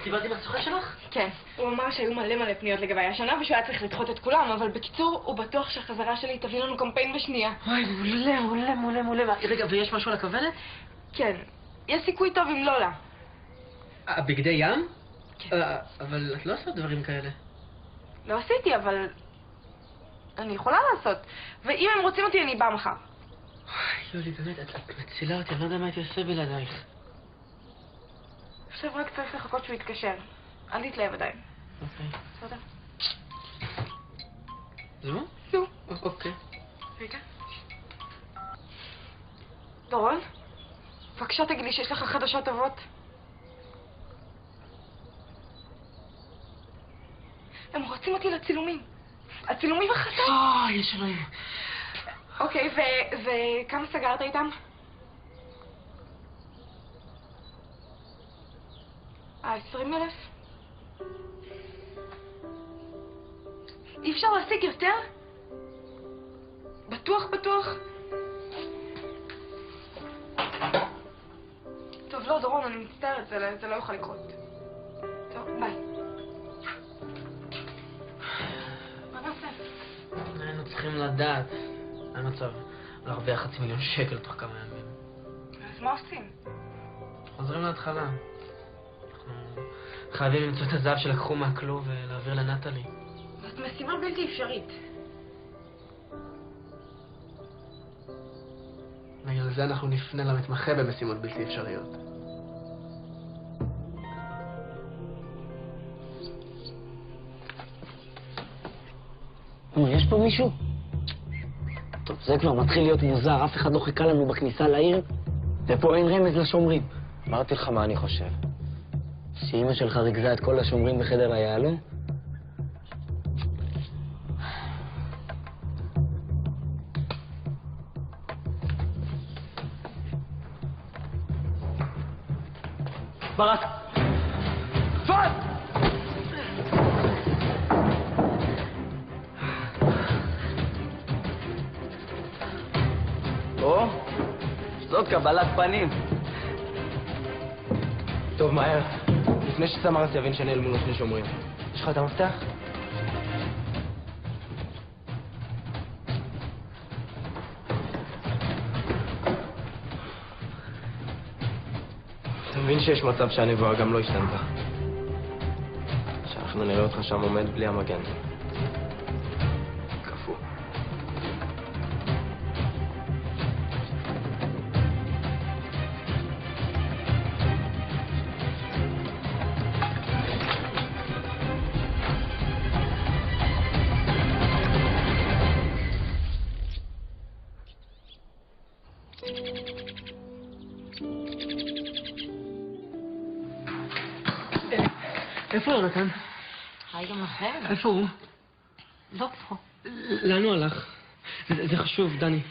דיברתי עם הסוכן שלך? כן. הוא אמר שהיו מלא פניות לגבי השנה ושהוא היה צריך לדחות את כולם, אבל בקיצור, הוא בטוח שהחזרה שלי תביא לנו קמפיין בשנייה. וואי, מעולה. רגע, ויש משהו על הכוונת? כן. יש סיכוי טוב עם לולה. בגדי ים? כן. אבל את לא עושה דברים כאלה. לא עשיתי, אבל אני יכולה לעשות. ואם הם רוצים אותי, אני באה מחר. יולי, באמת, את מצילה אותי, אני לא יודע מה הייתי עושה בלעדייך. עכשיו רק צריך לחכות שהוא יתקשר. אל תתלהב עדיין. אוקיי. תודה. זהו? זהו. אוקיי. רגע. דורון? בבקשה תגיד לי שיש לך חדשות טובות. הם רוצים אותי לצילומים. הצילומים החדשים. יש אלוהים. אוקיי, וכמה סגרת איתם? 20,000? אי אפשר להשיג יותר? בטוח? טוב, לא, דורון, אני מצטערת, זה לא יוכל לקרות. טוב, ביי. מה נעשה? היינו צריכים לדעת. אין מצב להרוויח 500,000 שקל תוך כמה ימים. אז מה עושים? חוזרים להתחלה. אנחנו חייבים למצוא את הזהב שלקחו מהכלוב ולהעביר לנטלי. זאת משימה בלתי אפשרית. בגלל זה אנחנו נפנה למתמחה במשימות בלתי אפשריות. יש פה מישהו? טוב, זה כבר מתחיל להיות מוזר, אף אחד לא חיכה לנו בכניסה לעיר, ופה אין רמז לשומרים. אמרתי לך מה אני חושב. שאמא שלך ריכזה את כל השומרים בחדר היהלום? ברק! פאט! או, זאת קבלת פנים. טוב, מהר. לפני שסמרס יבין שאני אל מול שני שומרים. יש לך את המפתח? אתה מבין שיש מצב שהנבואה גם לא השתנתה. שאנחנו נראה אותך שם עומד בלי המגן. קפוא. איפה יונתן? היי גם לכם. איפה הוא? לא פה. לאן הוא הלך? זה חשוב, דני.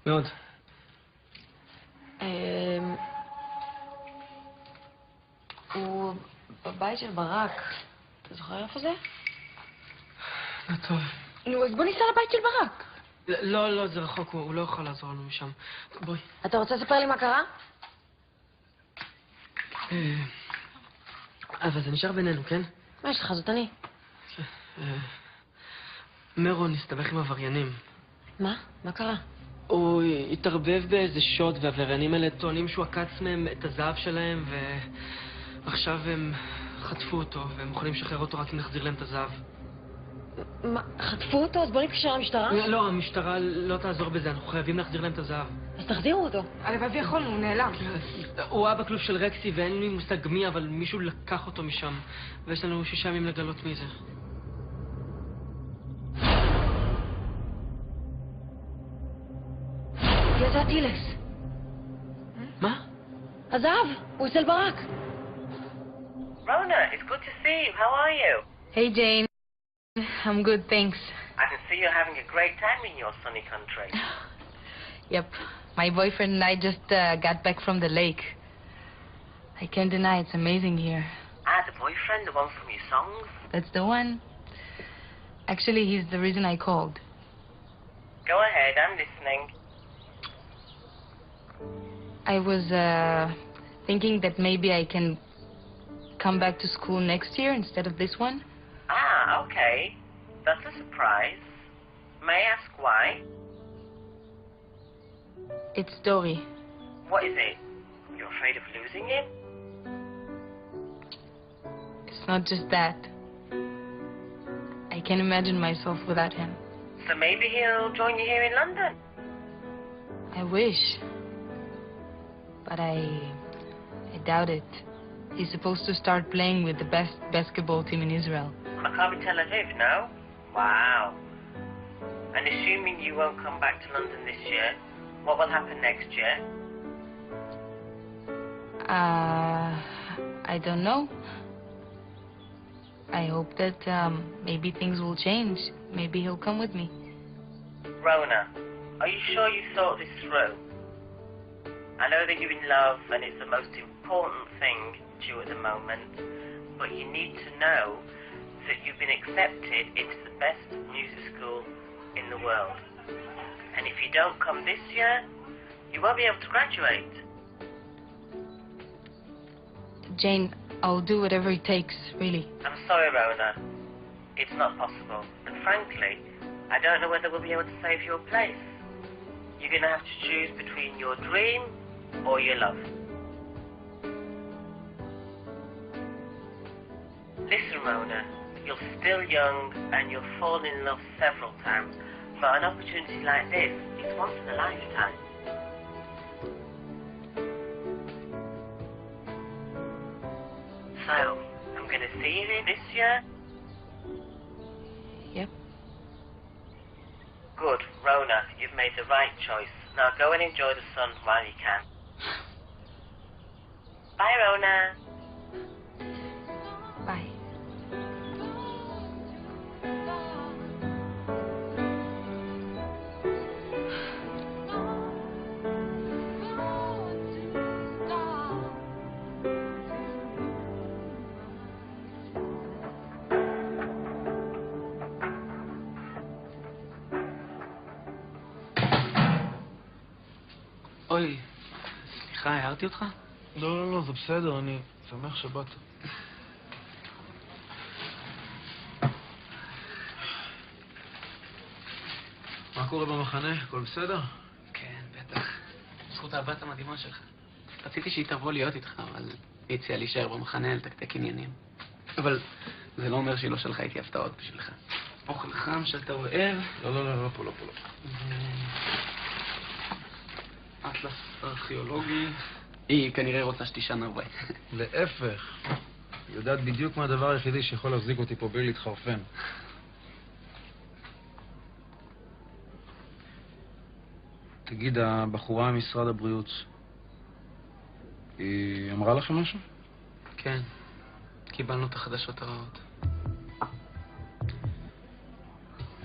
מאוד. הוא בבית של ברק. אתה זוכר איפה זה? לא טוב. נו, אז בוא ניסע לבית של ברק. לא, זה רחוק, הוא לא יכול לעזור לנו משם. בואי. אתה רוצה לספר לי מה קרה? אבל זה נשאר בינינו, כן? מה יש לך? זאת אני. מרון הסתבך עם עבריינים. מה? מה קרה? הוא התערבב באיזה שוד, והעבריינים האלה טוענים שהוא עקץ מהם את הזהב שלהם, ועכשיו הם חטפו אותו, והם יכולים לשחרר אותו רק אם נחזיר להם את הזהב. מה? חטפו אותו? אז בוא נתקשר למשטרה? לא, המשטרה לא תעזור בזה, אנחנו חייבים להחזיר להם את הזהב. אז תחזירו אותו. הלוואי ויכולנו, הוא נעלם. הוא היה בכלוב של רקסי ואין לי מושג מי, אבל מישהו לקח אותו משם, ויש לנו 6 ימים לגלות מי זה. זה הטילס. מה? הזהב, הוא אצל ברק. Rona, it's good to see you. How are you? Hey Jane. I'm good, thanks. I can see you're having a great time in your sunny country. Yep. My boyfriend and I just got back from the lake. I can't deny it's amazing here. The boyfriend, the one from your songs? That's the one. Actually, he's the reason I called. Go ahead, I'm listening. I was thinking that maybe I can come back to school next year instead of this one. Ah, okay. That's a surprise. May I ask why? It's Dory. What is it? You're afraid of losing him? It's not just that. I can't imagine myself without him. So maybe he'll join you here in London? I wish. But I doubt it. He's supposed to start playing with the best basketball team in Israel. Maccabi Tel Aviv, no? Wow. And assuming you won't come back to London this year, what will happen next year? I don't know. I hope that maybe things will change. Maybe he'll come with me. Rona, are you sure you thought this through? I know that you're in love and it's the most important thing to you at the moment, but you need to know that you've been accepted into the best music school in the world. And if you don't come this year, you won't be able to graduate. Jane, I'll do whatever it takes, really. I'm sorry, Rona. It's not possible. And frankly, I don't know whether we'll be able to save your place. You're going to have to choose between your dream or your love. Listen, Rona, you're still young and you'll fall in love several times, but an opportunity like this is once in a lifetime. So, I'm going to see you here this year? Yep. Good, Rona, you've made the right choice. Now go and enjoy the sun while you can. Bye, Rona. Bye. אוי, סליחה, הערתי אותך? לא, זה בסדר, אני שמח שבאת. מה קורה במחנה? הכל בסדר? כן, בטח. בזכות הבת המדהימה שלך. רציתי שהיא תבוא להיות איתך, אבל היא הציעה להישאר במחנה לתקתק עניינים. אבל זה לא אומר שהיא לא שלחה איתי הפתעות בשבילך. אוכל חם שאתה אוהב. לא, פה לא. אטלס ארכיאולוגי. היא כנראה רוצה שתישן הרבה. להפך. היא יודעת בדיוק מה הדבר היחידי שיכול להחזיק אותי פה בלי להתחרפן. תגיד, הבחורה ממשרד הבריאות, היא אמרה לכם משהו? כן, קיבלנו את החדשות הרעות.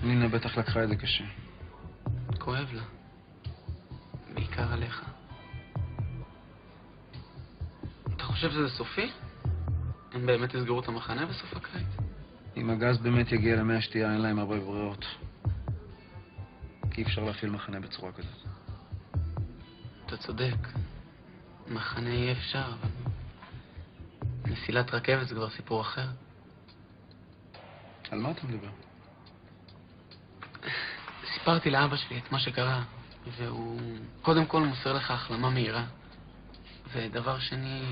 נינה בטח לקחה את זה קשה. כואב לה. בעיקר עליך. אתה חושב שזה סופי? הם באמת יסגרו את המחנה בסוף הקיץ? אם הגז באמת יגיע למי השתייה, אין להם הרבה ברירות. כי אי אפשר להפעיל מחנה בצורה כזאת. אתה צודק. מחנה אי אפשר, אבל... מסילת רכבת זה כבר סיפור אחר. על מה אתה מדבר? סיפרתי לאבא שלי את מה שקרה, והוא קודם כל מוסר לך החלמה מהירה. ודבר שני,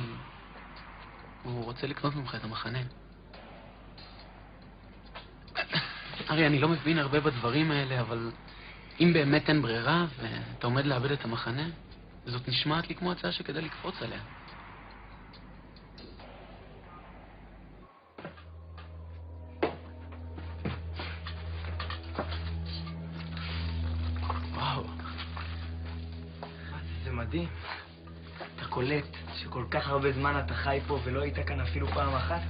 הוא רוצה לקנות ממך את המחנה. ארי, אני לא מבין הרבה בדברים האלה, אבל אם באמת אין ברירה ואתה עומד לאבד את המחנה, זאת נשמעת לי כמו הצעה שכדאי לקפוץ עליה. וואו. זה מדהים. אתה קולט שכל כך הרבה זמן אתה חי פה ולא היית כאן אפילו פעם אחת?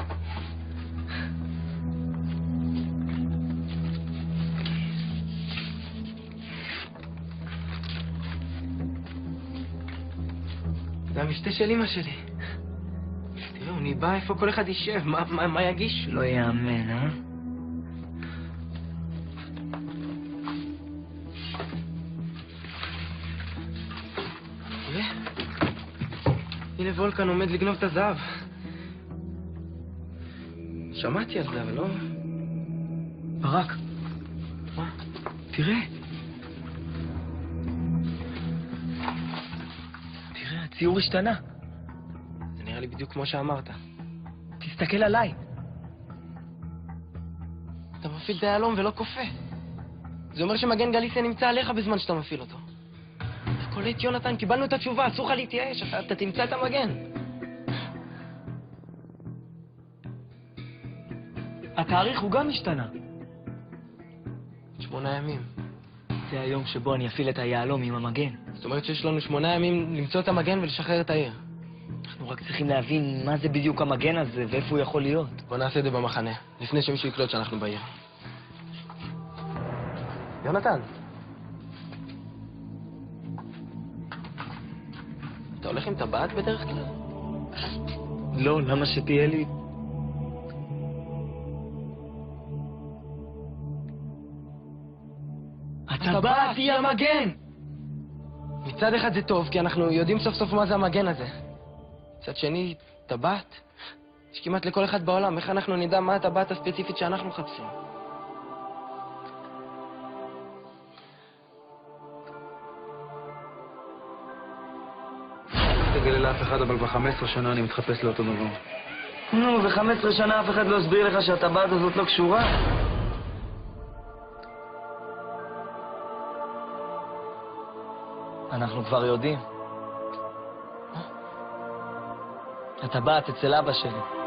זה המשתה של אמא שלי. תראו, אני בא איפה כל אחד יישב, מה יגיש? לא יאמן, אה? הנה וולקן עומד לגנוב את הזהב. שמעתי על זה, אבל לא... ברק, מה? תראה. תראה, הציור השתנה. זה נראה לי בדיוק כמו שאמרת. תסתכל עליי. אתה מפעיל את היהלום ולא קופא. זה אומר שמגן גליסיה נמצא עליך בזמן שאתה מפעיל אותו. אתה קולט, יונתן, קיבלנו את התשובה, אסור לך להתייאש, אתה תמצא את המגן. התאריך הוא גם השתנה. 8 ימים. זה היום שבו אני אפעיל את היהלום עם המגן. זאת אומרת שיש לנו 8 ימים למצוא את המגן ולשחרר את העיר. אנחנו רק צריכים להבין מה זה בדיוק המגן הזה ואיפה הוא יכול להיות. בוא נעשה את זה במחנה, לפני שמישהו יקלוט שאנחנו בעיר. יונתן. אתה הולך עם טבעת בדרך כלל? לא, למה שתהיה לי? הטבעת היא המגן! מצד אחד זה טוב, כי אנחנו יודעים סוף סוף מה זה המגן הזה. מצד שני, טבעת? יש כמעט לכל אחד בעולם, איך אנחנו נדע מה הטבעת הספציפית שאנחנו מחפשים? לא תגלה לאף אחד, אבל ב-15 שנה אני מתחפש לאותו דבר. נו, ב-15 שנה אף אחד לא הסביר לך שהטבעת הזאת לא קשורה? אנחנו כבר יודעים. הטבעת אצל אבא שלי.